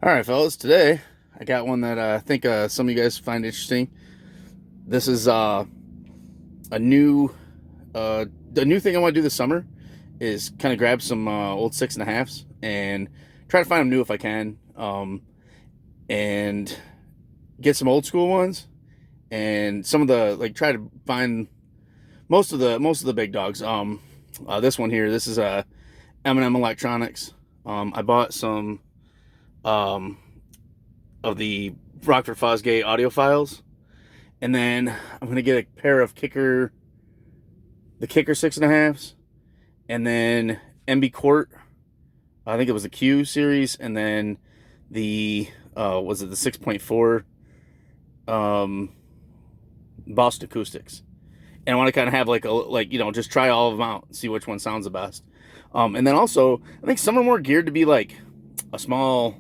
All right, fellas. Today I got one that I think some of you guys find interesting. This is a new the new thing I want to do this summer is kind of grab some old 6.5s and try to find them new if I can, and get some old school ones and some of the try to find most of the big dogs. This one here, this is a M&M Electronics. I bought some um, of the Rockford Fosgate audio files, and then I'm gonna get a pair of the Kicker 6.5s, and then MB Court. I think it was the Q series, and then the was it the 6.4 um, Boston Acoustics. And I want to kind of have just try all of them out and see which one sounds the best. And then also, I think some are more geared to be like a small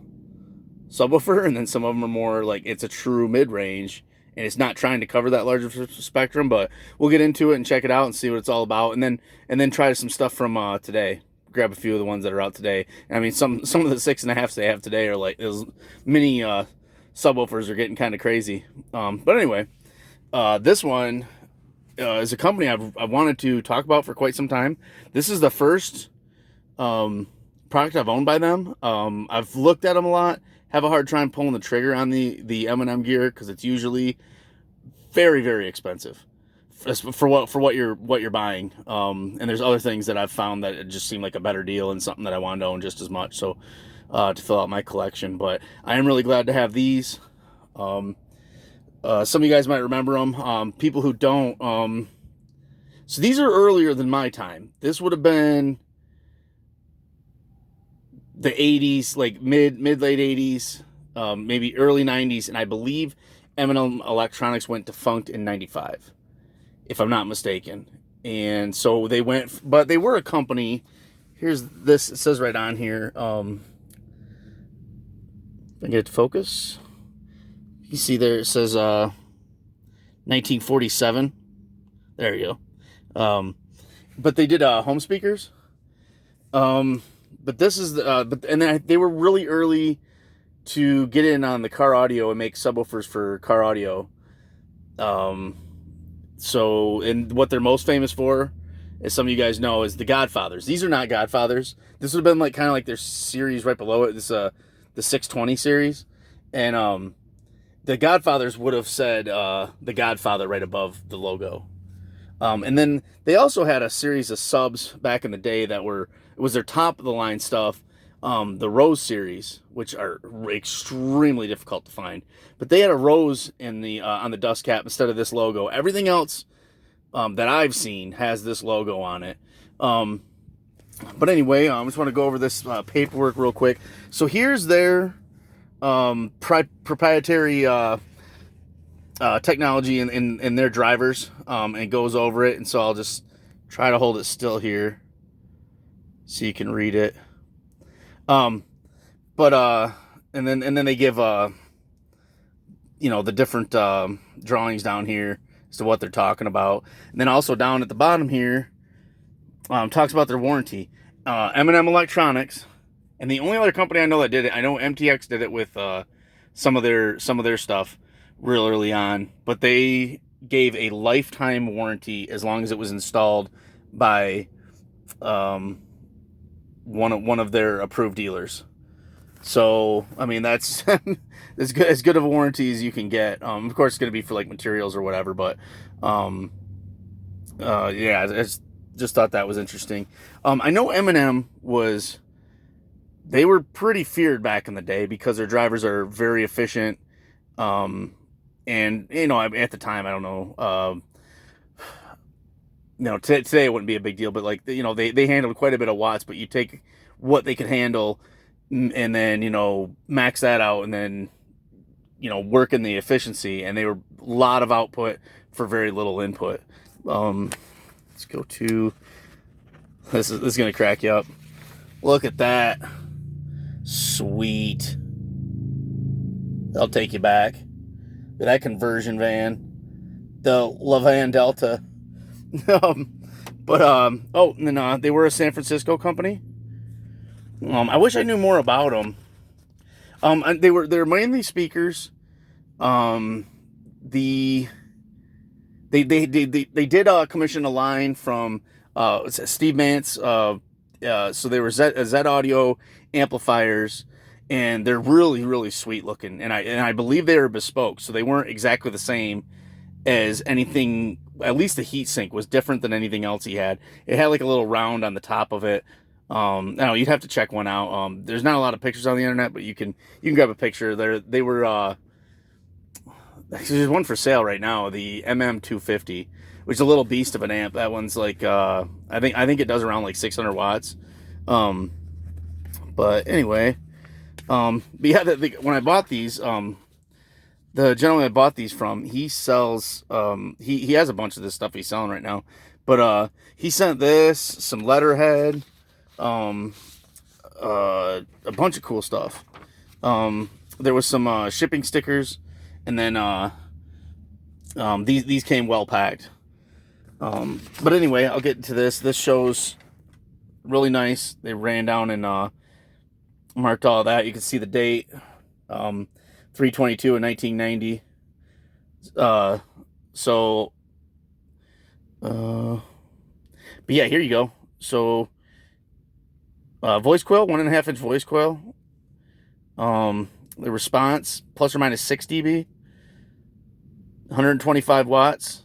subwoofer, and then some of them are more like it's a true mid-range, and it's not trying to cover that larger spectrum. But we'll get into it and check it out and see what it's all about, and then try some stuff from today. Grab a few of the ones that are out today. And I mean, some of the 6.5s they have today are like those mini subwoofers are getting kind of crazy. But anyway, this one is a company I've wanted to talk about for quite some time. This is the first product I've owned by them. I've looked at them a lot. Have a hard time pulling the trigger on the M&M gear because it's usually very, very expensive for what you're buying. And there's other things that I've found that it just seemed like a better deal and something that I wanted to own just as much. So to fill out my collection, but I am really glad to have these. Some of you guys might remember them. People who don't, so these are earlier than my time. This would have been the 80s, like mid late 80s, maybe early 90s, and I believe M&M Electronics went defunct in 95, if I'm not mistaken. And so they went, but they were a company. Here's this, it says right on here. If I get it to focus, you see there it says 1947. There you go. But they did home speakers. But this is and then they were really early to get in on the car audio and make subwoofers for car audio. So, and what they're most famous for, as some of you guys know, is the Godfathers. These are not Godfathers. This would have been like kind of like their series right below it. This the 620 series, and the Godfathers would have said the Godfather right above the logo. And then they also had a series of subs back in the day that it was their top of the line stuff, the Rose series, which are extremely difficult to find. But they had a rose in the on the dust cap instead of this logo. Everything else that I've seen has this logo on it. But anyway, I just want to go over this paperwork real quick. So here's their proprietary technology in their drivers, and goes over it. And so I'll just try to hold it still here so you can read it. But and then they give the different drawings down here as to what they're talking about. And then also down at the bottom here, talks about their warranty. M&M Electronics, and the only other company I know that did it, I know MTX did it with some of their stuff real early on, but they gave a lifetime warranty as long as it was installed by one of their approved dealers. So I mean, that's as good of a warranty as you can get. Of course, it's going to be for like materials or whatever, but yeah, I just thought that was interesting. I know M&M they were pretty feared back in the day because their drivers are very efficient. And at the time, I don't know. Today it wouldn't be a big deal, but like they handled quite a bit of watts. But you take what they could handle, and then max that out, and then work in the efficiency. And they were a lot of output for very little input. Let's go to this is gonna crack you up. Look at that, sweet. I'll take you back. That conversion van, the LaVan Delta. And then they were a San Francisco company. I wish I knew more about them. And they're mainly speakers. Um, the they did commission a line from Steve Mance. So they were Z Audio amplifiers, and they're really really sweet looking. And I believe they were bespoke, so they weren't exactly the same as anything. At least the heat sink was different than anything else he had. It had like a little round on the top of it. No, you'd have to check one out. There's not a lot of pictures on the internet, but you can grab a picture. They were there's one for sale right now, the MM250, which is a little beast of an amp. That one's like I think it does around like 600 watts. But anyway, but yeah, when I bought these, the gentleman I bought these from, he sells he has a bunch of this stuff he's selling right now. But he sent this, some letterhead, a bunch of cool stuff. There was some shipping stickers. And then these came well packed. But anyway, I'll get to this. This show's really nice. They ran down and marked all that. You can see the date, 3/22 in 1990. But yeah, here you go. So voice coil, 1.5 inch voice coil. The response, plus or minus 6 dB, 125 watts,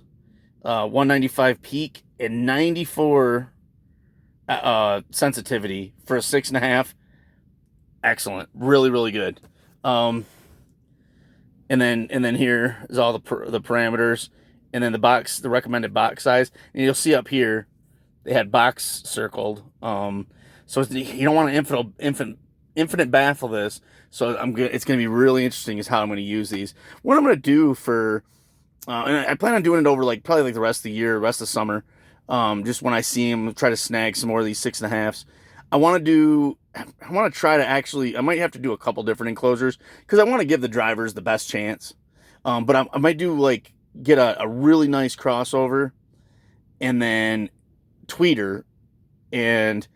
195 peak, and 94 sensitivity for a 6.5. Excellent, really, really good. And then here is all the parameters, and then the recommended box size. And you'll see up here, they had box circled. So you don't want to infinite baffle this. So it's going to be really interesting is how I'm going to use these. What I'm going to do for, and I plan on doing it over probably the rest of the year, rest of summer. Just when I see them, try to snag some more of these 6.5s. I want to try to actually, I might have to do a couple different enclosures because I want to give the drivers the best chance. But I might do get a really nice crossover and then tweeter and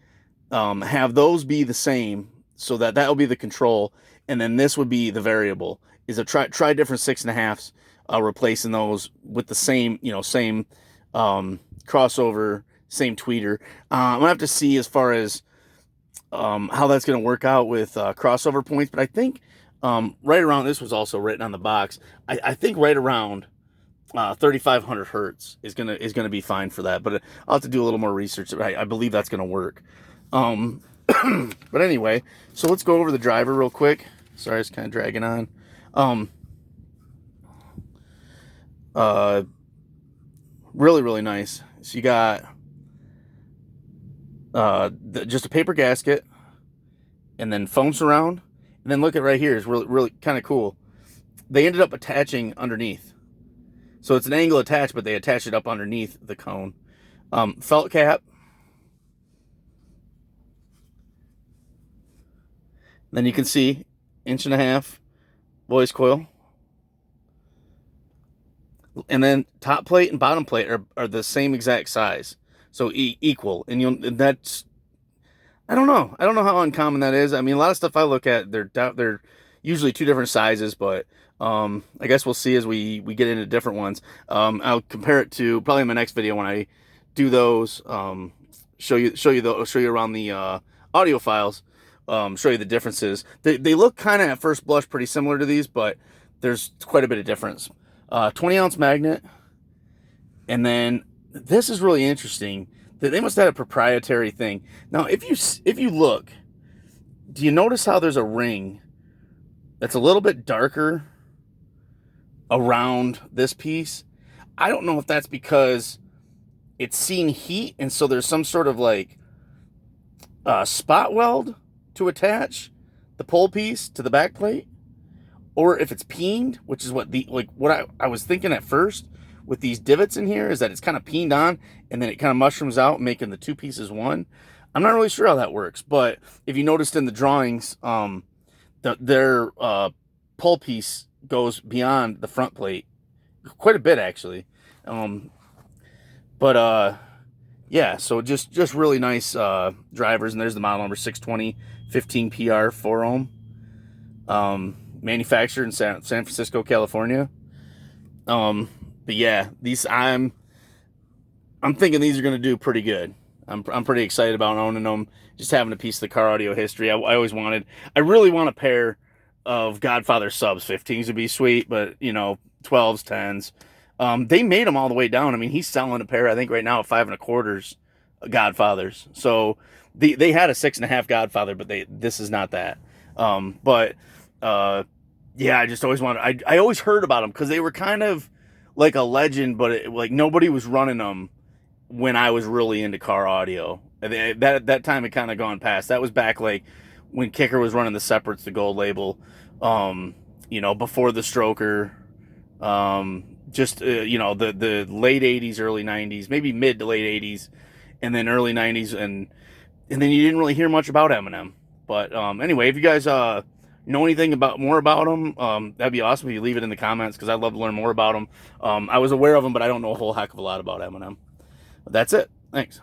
have those be the same. So that will be the control, and then this would be the variable. Is a try different 6.5s, replacing those with the same crossover, same tweeter. I'm gonna have to see as far as how that's gonna work out with crossover points, but I think right around, this was also written on the box. I think right around 3,500 hertz is gonna be fine for that, but I'll have to do a little more research. I believe that's gonna work. But anyway, so let's go over the driver real quick. Sorry, it's kind of dragging on. Really, really nice. So you got just a paper gasket, and then foam surround, and then look at right here is really, really kind of cool. They ended up attaching underneath, so it's an angle attached, but they attach it up underneath the cone. Felt cap. Then you can see 1.5 voice coil. And then top plate and bottom plate are the same exact size. So equal. And that's, I don't know how uncommon that is. I mean, a lot of stuff I look at, they're usually two different sizes, but I guess we'll see as we get into different ones. I'll compare it to probably in my next video when I do those, show you around the audio files. Show you the differences. They look kind of at first blush pretty similar to these, but there's quite a bit of difference. 20-ounce magnet, and then this is really interesting. They must have had a proprietary thing. Now, if you look, do you notice how there's a ring that's a little bit darker around this piece? I don't know if that's because it's seen heat, and so there's some sort of spot weld to attach the pole piece to the back plate, or if it's peened, which is what I was thinking at first with these divots in here, is that it's kind of peened on and then it kind of mushrooms out, making the two pieces one. I'm not really sure how that works, but if you noticed in the drawings, their pole piece goes beyond the front plate quite a bit actually. Yeah, so just really nice drivers, and there's the model number 620 15 PR 4 ohm. Manufactured in San Francisco, California. But yeah, I'm thinking these are going to do pretty good. I'm pretty excited about owning them. Just having a piece of the car audio history. I really want a pair of Godfather subs. 15s would be sweet, but 12s, 10s. They made them all the way down. I mean, he's selling a pair, I think, right now at 5 1/4 Godfathers. So they had a 6.5 Godfather, but this is not that. But yeah, I just always wanted. I always heard about them because they were kind of like a legend, but like nobody was running them when I was really into car audio. That time had kind of gone past. That was back like when Kicker was running the separates, the gold label. Before the Stroker. The late 80s, early 90s, maybe mid to late 80s, and then early 90s, and then you didn't really hear much about Eminem. But anyway, if you guys know anything more about him, that'd be awesome if you leave it in the comments, because I'd love to learn more about him. I was aware of him, but I don't know a whole heck of a lot about Eminem. But that's it. Thanks.